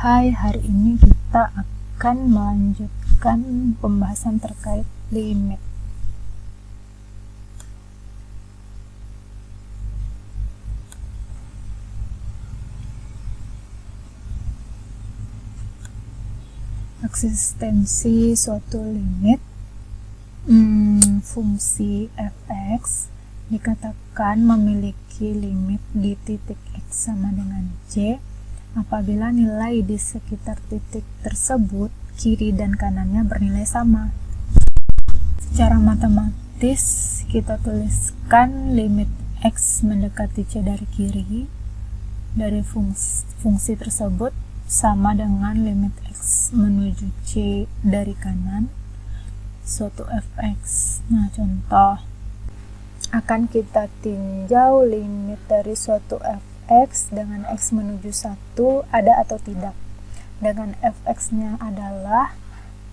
Hai, hari ini kita akan melanjutkan pembahasan terkait limit. Eksistensi suatu limit fungsi f(x) dikatakan memiliki limit di titik x sama dengan c apabila nilai di sekitar titik tersebut kiri dan kanannya bernilai sama. Secara matematis kita tuliskan limit x mendekati c dari kiri dari fungsi tersebut sama dengan limit x menuju c dari kanan suatu fx. Nah, contoh, akan kita tinjau limit dari suatu fx dengan x menuju 1 ada atau tidak. Dengan fx-nya adalah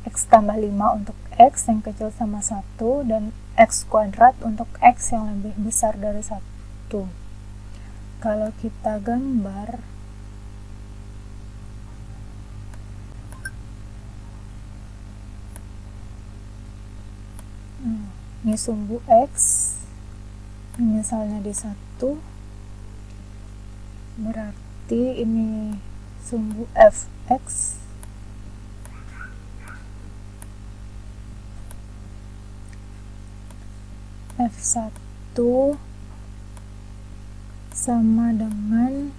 x tambah 5 untuk x yang kecil sama 1 dan x kuadrat untuk x yang lebih besar dari 1. Kalau kita gambar, ini sumbu x, misalnya di 1, berarti ini sumbu fx f1 sama dengan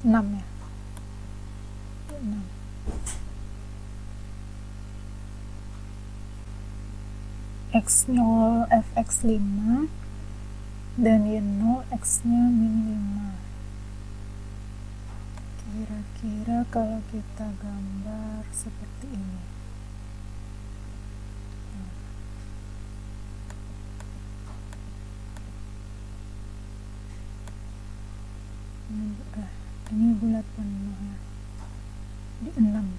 6 ya. 6. X0 fx 5 dan y0 x-nya min 5. Kira-kira kalau kita gambar seperti ini. Ini bulat penuh ya, di 6.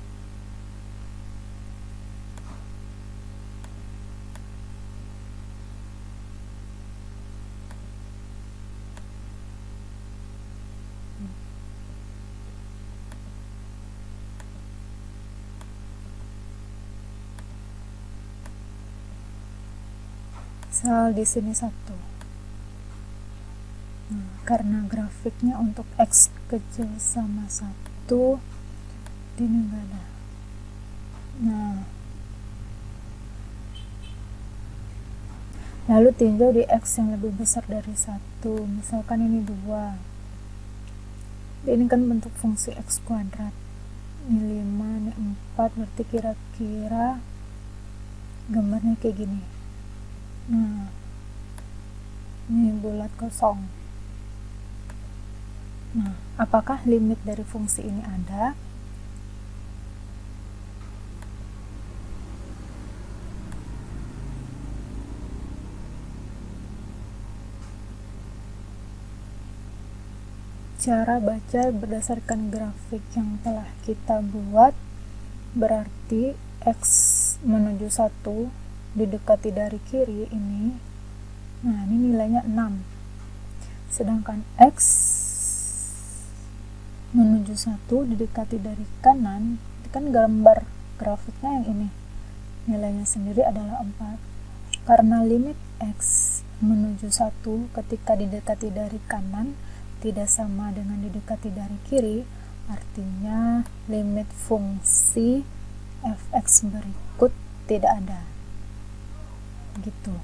Misal di sini 1. Karena grafiknya untuk x kecil sama 1, ini enggak ada. Lalu tinjau di x yang lebih besar dari 1, misalkan ini 2. Ini kan bentuk fungsi x kuadrat. Ini 5, ini 4, berarti kira-kira gambarnya kayak gini. Ini bulat kosong. Apakah limit dari fungsi ini ada? Cara baca berdasarkan grafik yang telah kita buat, berarti x menuju 1 didekati dari kiri ini. Ini nilainya 6. Sedangkan x menuju 1 didekati dari kanan, kan gambar grafiknya yang ini, nilainya sendiri adalah 4. Karena limit x menuju 1 ketika didekati dari kanan tidak sama dengan didekati dari kiri, artinya limit fungsi fx berikut tidak ada. Gitu.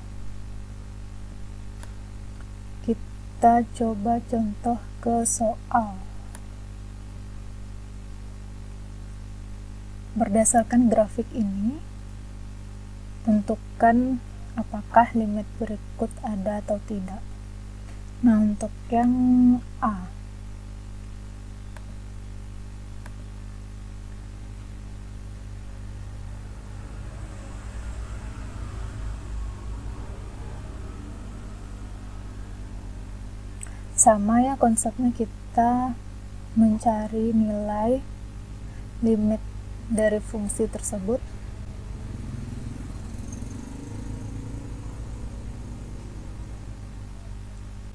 Kita coba contoh ke soal. Berdasarkan grafik ini, tentukan apakah limit berikut ada atau tidak. Untuk yang A, sama ya konsepnya, kita mencari nilai limit dari fungsi tersebut.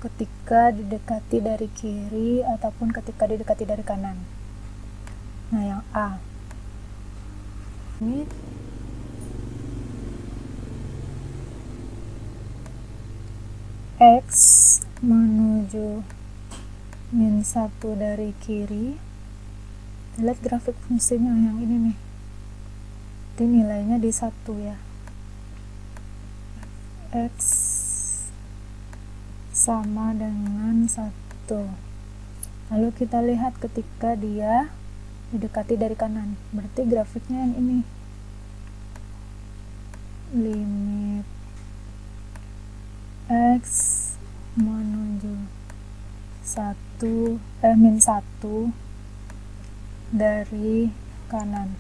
Ketika didekati dari kiri ataupun ketika didekati dari kanan. Nah, yang A ini X menuju min 1 dari kiri. Lihat grafik fungsinya yang ini nih, ini nilainya di 1 ya. X sama dengan 1. Lalu kita lihat ketika dia didekati dari kanan, berarti grafiknya yang ini, limit X menuju min 1 dari kanan.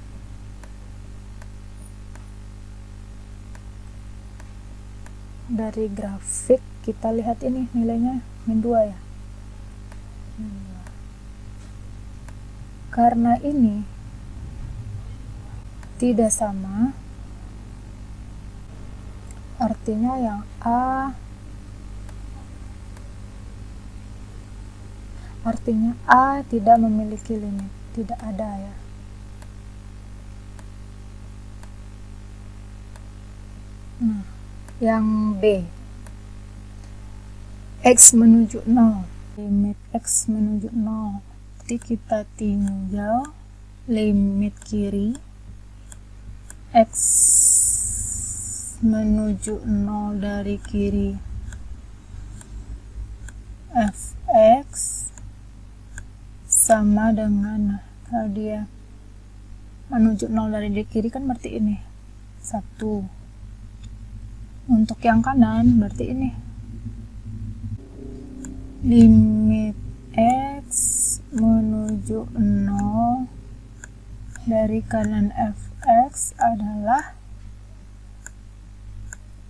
Dari grafik kita lihat ini nilainya min 2 ya. Karena ini tidak sama, artinya yang A tidak memiliki limit, tidak ada ya. Nah, yang B, X menuju 0, limit X menuju 0, jadi kita tinjau limit kiri X menuju 0 dari kiri fx sama dengan, kalau dia menuju 0 dari kiri kan berarti ini 1. Untuk yang kanan berarti ini limit X menuju 0 dari kanan fx adalah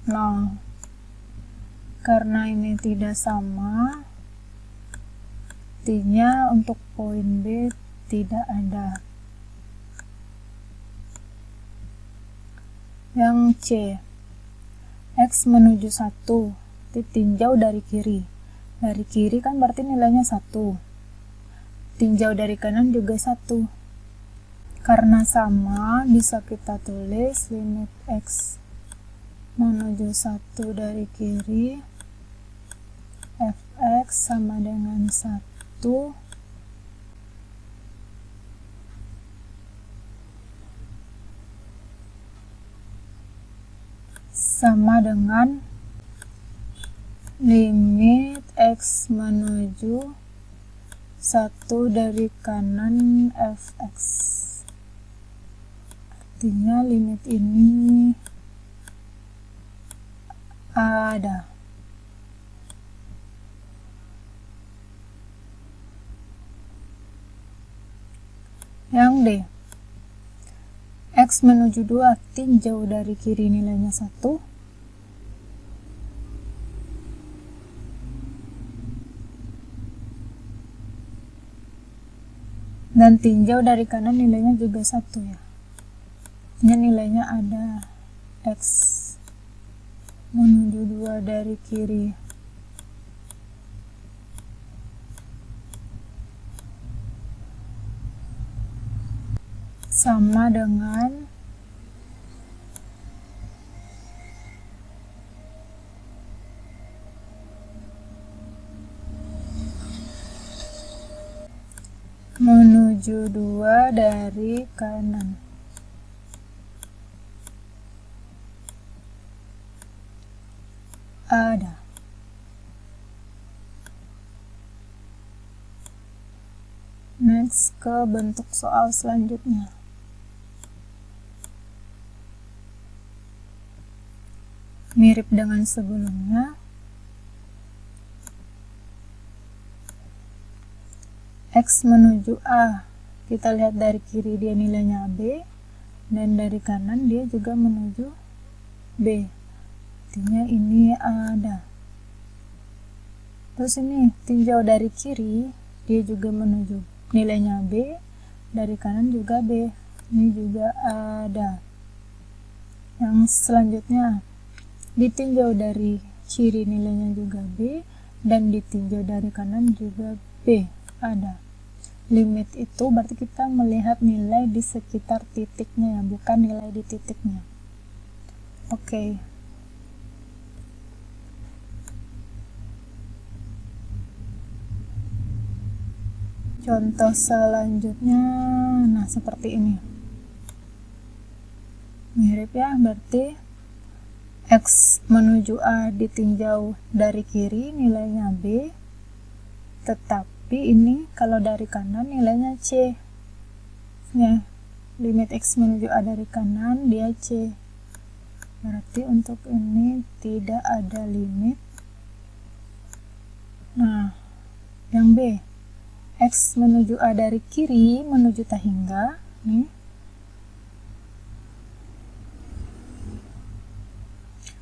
0. Karena ini tidak sama, artinya untuk poin B tidak ada. Yang C, X menuju 1, tinjau dari kiri. Dari kiri kan berarti nilainya 1. Tinjau dari kanan juga 1. Karena sama, bisa kita tulis limit X menuju 1 dari kiri fx sama dengan 1 sama dengan limit X menuju 1 dari kanan fx. Artinya limit ini ada. Yang D, X menuju 2, tinjau dari kiri nilainya 1. Dan tinjau dari kanan nilainya juga 1 ya. Ini nilainya ada X menuju 2 dari kiri sama dengan menuju 2 dari kanan. Ada. Next ke bentuk soal selanjutnya. Mirip dengan sebelumnya. X menuju A, kita lihat dari kiri dia nilainya B, dan dari kanan dia juga menuju B. Artinya ini ada. Terus ini tinjau dari kiri, dia juga menuju nilainya B, dari kanan juga B. Ini juga ada. Yang selanjutnya, ditinjau dari kiri nilainya juga B, dan ditinjau dari kanan juga B. Ada. limit itu berarti kita melihat nilai di sekitar titiknya, bukan nilai di titiknya. Oke. Contoh selanjutnya, nah seperti ini. Mirip ya, berarti X menuju A ditinjau dari kiri nilainya B, tetapi ini kalau dari kanan nilainya C. Ya, limit X menuju A dari kanan dia C. Berarti untuk ini tidak ada limit. Nah, yang B, X menuju A dari kiri menuju tak hingga, nih.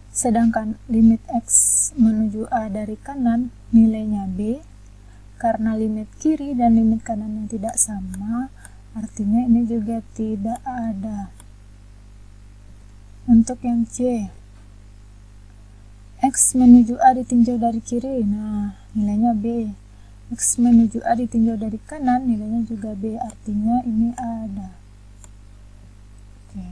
Sedangkan limit X menuju A dari kanan nilainya B, karena limit kiri dan limit kanan yang tidak sama, artinya ini juga tidak ada. Untuk yang C, X menuju A ditinjau dari kiri, nah nilainya B. X menuju A ditinjau dari kanan, nilainya juga B, artinya ini ada. Oke.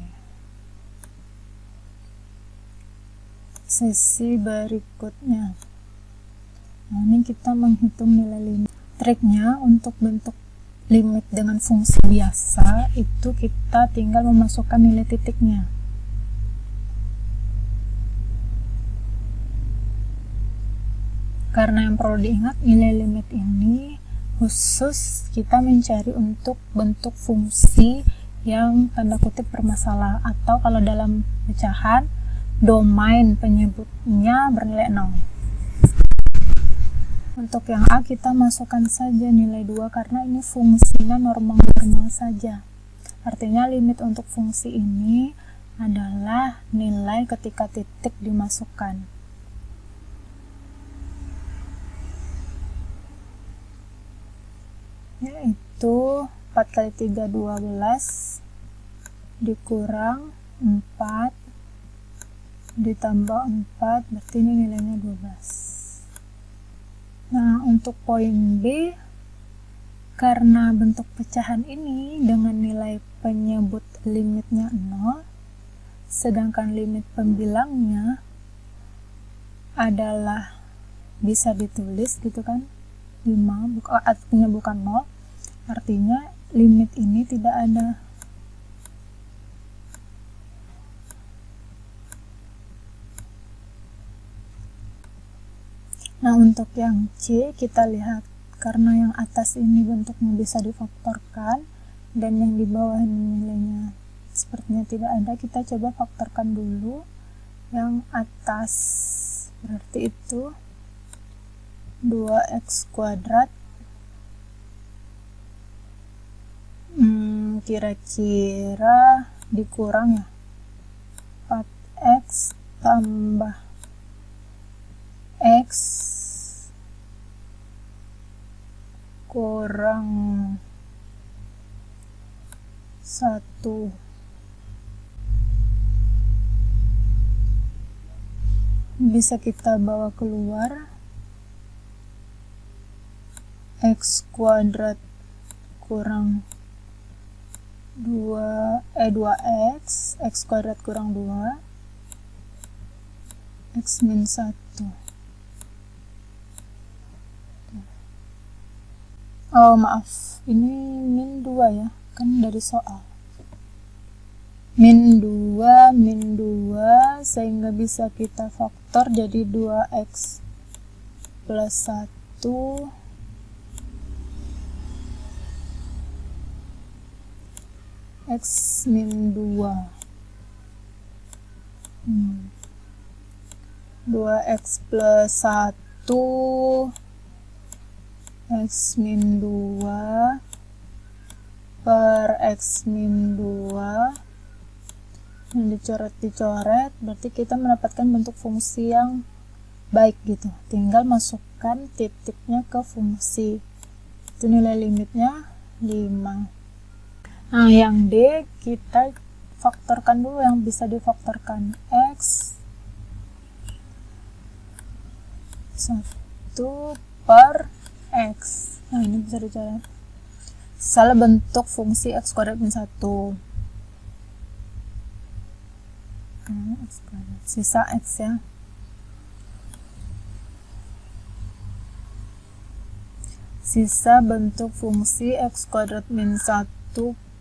Sesi berikutnya. Nah, ini kita menghitung nilai limit. Triknya untuk bentuk limit dengan fungsi biasa, itu kita tinggal memasukkan nilai titiknya. Karena yang perlu diingat, nilai limit ini khusus kita mencari untuk bentuk fungsi yang tanda kutip bermasalah, atau kalau dalam pecahan domain penyebutnya bernilai 0. Untuk yang A kita masukkan saja nilai 2 karena ini fungsinya normal saja. Artinya limit untuk fungsi ini adalah nilai ketika titik dimasukkan. Yaitu 4 kali 3 12 dikurang 4 ditambah 4, berarti ini nilainya 12. Nah, untuk poin B, karena bentuk pecahan ini dengan nilai penyebut limitnya 0, sedangkan limit pembilangnya adalah bisa ditulis gitu kan, 5, artinya bukan 0, artinya limit ini tidak ada. Nah, untuk yang C kita lihat, karena yang atas ini bentuknya bisa difaktorkan dan yang di bawah ini nilainya sepertinya tidak ada, kita coba faktorkan dulu yang atas. Berarti itu 2x kuadrat kira-kira dikurang ya 4x tambah X kurang 1 bisa kita bawa keluar. X kuadrat kurang 2x, x kuadrat kurang 2, x min 1. Oh maaf, ini min 2 ya, kan dari soal. Min 2, sehingga bisa kita faktor jadi 2x plus 1 x min 2. 2x plus 1 x min 2 per x min 2 yang dicoret, berarti kita mendapatkan bentuk fungsi yang baik gitu. Tinggal masukkan titiknya ke fungsi. Itu nilai limitnya 5. Nah, yang D kita faktorkan dulu yang bisa difaktorkan. X 1 per X. Nah, ini bisa dicoret. salah bentuk fungsi x kuadrat min 1. Sisa x ya. Sisa bentuk fungsi x kuadrat min 1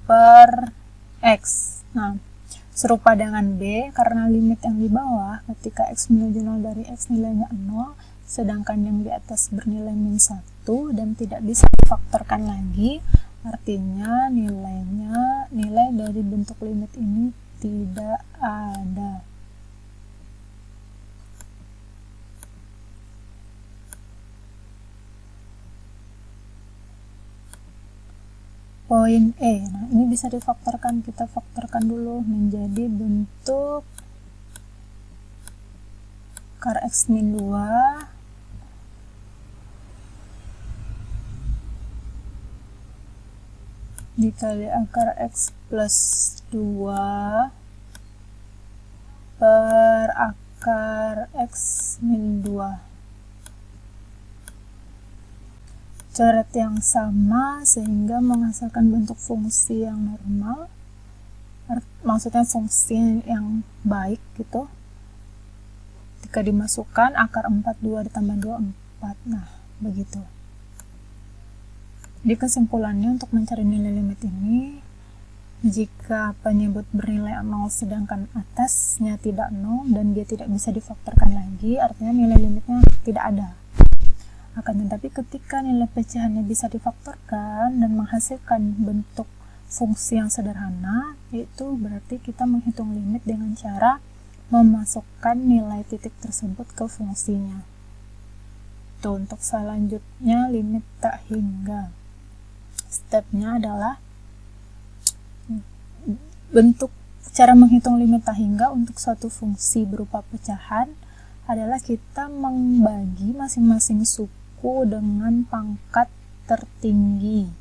per x. Nah, serupa dengan B, karena limit yang di bawah ketika x menuju 0 dari x nilainya 0, sedangkan yang di atas bernilai min 1 dan tidak bisa difaktorkan lagi, artinya nilai dari bentuk limit ini tidak ada. Poin E. Nah, ini bisa difaktorkan. Kita faktorkan dulu menjadi bentuk akar x min 2 dikali akar x plus 2 per akar x min 2. Coret yang sama sehingga menghasilkan bentuk fungsi yang normal, maksudnya fungsi yang baik gitu. Jika dimasukkan akar 4 2 ditambah 2 4. Nah, begitu. Di kesimpulannya, untuk mencari nilai limit ini, jika penyebut bernilai 0 sedangkan atasnya tidak 0 dan dia tidak bisa difaktorkan lagi, artinya nilai limitnya tidak ada. Akan tetapi ketika nilai pecahannya bisa difaktorkan dan menghasilkan bentuk fungsi yang sederhana, itu berarti kita menghitung limit dengan cara memasukkan nilai titik tersebut ke fungsinya. Tuh, untuk selanjutnya limit tak hingga. Stepnya adalah bentuk cara menghitung limit tak hingga untuk suatu fungsi berupa pecahan adalah kita membagi masing-masing suku dengan pangkat tertinggi.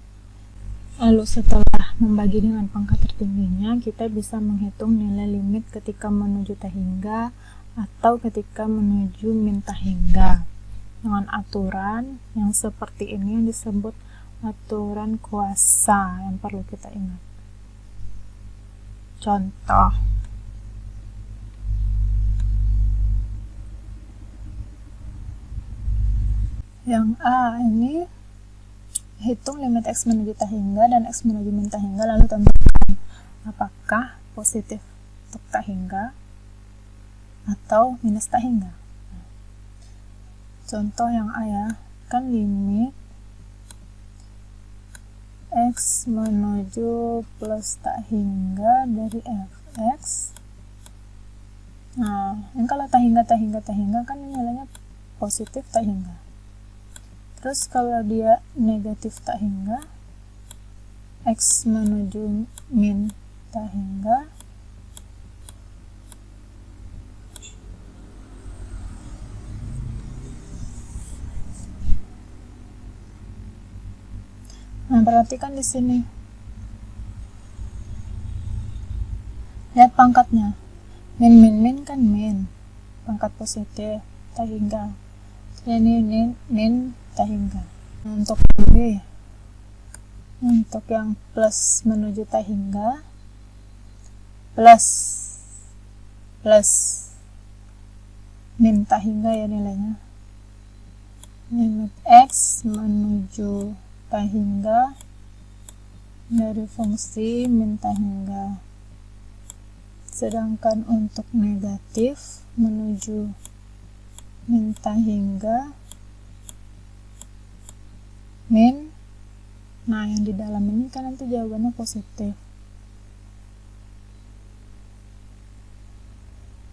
Lalu setelah membagi dengan pangkat tertingginya, kita bisa menghitung nilai limit ketika menuju tak hingga atau ketika menuju min tak hingga dengan aturan yang seperti ini yang disebut aturan kuasa yang perlu kita ingat. Contoh, yang A ini hitung limit x menuju tak hingga dan x menuju min tak hingga, lalu tentukan apakah positif untuk tak hingga atau minus tak hingga. Contoh yang A ya, kan limit x menuju plus tak hingga dari fx. Nah, ini kalau tak hingga kan nilainya positif tak hingga. Terus kalau dia negatif tak hingga, x menuju min tak hingga, nah perhatikan di sini, lihat pangkatnya, min kan min, pangkat positif tak hingga, ini min tak hingga. Untuk B, untuk yang plus menuju tak hingga, plus min tak hingga ya nilainya, limit x menuju tak hingga dari fungsi min tak hingga. Sedangkan untuk negatif menuju min tak hingga, min, nah yang di dalam ini kan nanti jawabannya positif.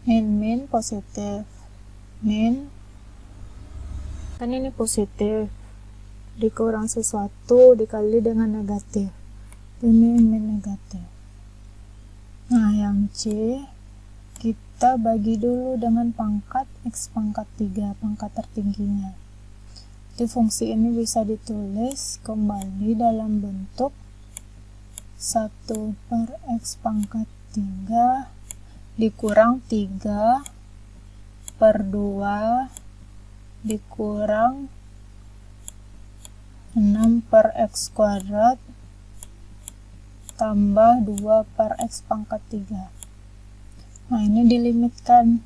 Min positif, min kan ini positif dikurang sesuatu dikali dengan negatif, ini min negatif. Nah yang C kita bagi dulu dengan pangkat x pangkat 3, pangkat tertingginya. Di fungsi ini bisa ditulis kembali dalam bentuk 1 per x pangkat 3 dikurang 3 per 2 dikurang 6 per x kuadrat tambah 2 per X pangkat 3. Nah, ini dilimitkan.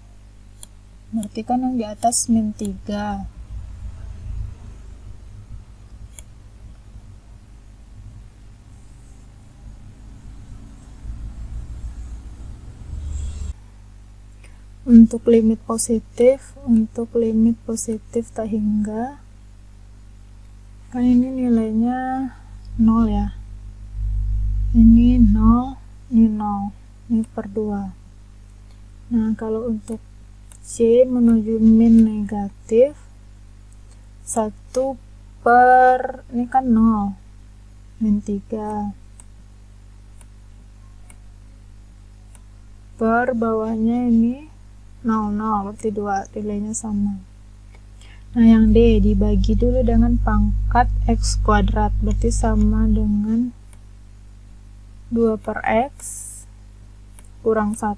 Berarti kan yang di atas min 3. Untuk limit positif tak hingga, kan ini nilainya 0 ya, ini 0, ini 0, ini per 2. Nah, kalau untuk C menuju min negatif, 1 per, ini kan 0, min 3, per bawahnya ini 0, berarti 2, nilainya sama. Nah, yang D dibagi dulu dengan pangkat X kuadrat, berarti sama dengan 2 per X kurang 1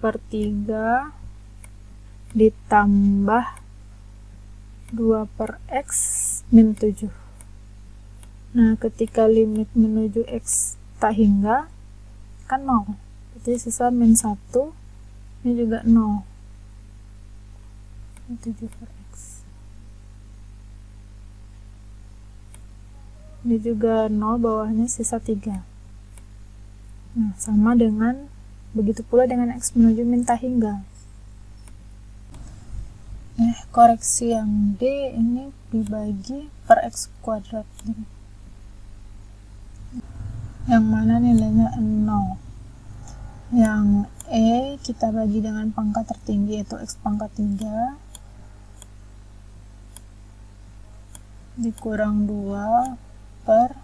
per 3 ditambah 2 per X min 7. Nah, ketika limit menuju X tak hingga kan 0, berarti sisa min 1, ini juga 0, 7 per X, ini juga 0, bawahnya sisa 3. Nah, sama dengan, begitu pula dengan X menuju min tak hingga. Koreksi yang D ini dibagi per X kuadrat, yang mana nilainya 0. Yang E kita bagi dengan pangkat tertinggi, yaitu X pangkat 3 dikurang 2 per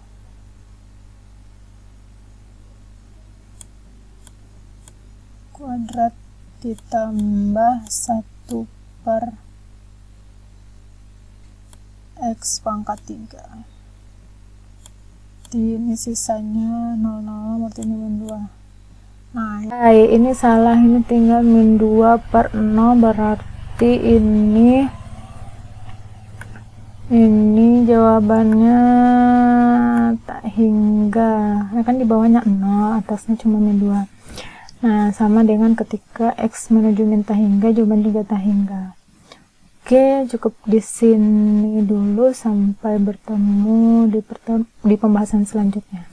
kuadrat ditambah 1 per X pangkat 3. Ini sisanya 0, berarti ini min 2. Nah, ini salah, ini tinggal min 2 per 0, berarti ini jawabannya tak hingga, ya kan di bawahnya 0, atasnya cuma min 2. Nah, sama dengan ketika X menuju min tak hingga, jawaban juga tak hingga. Oke, cukup di sini dulu, sampai bertemu di pembahasan selanjutnya.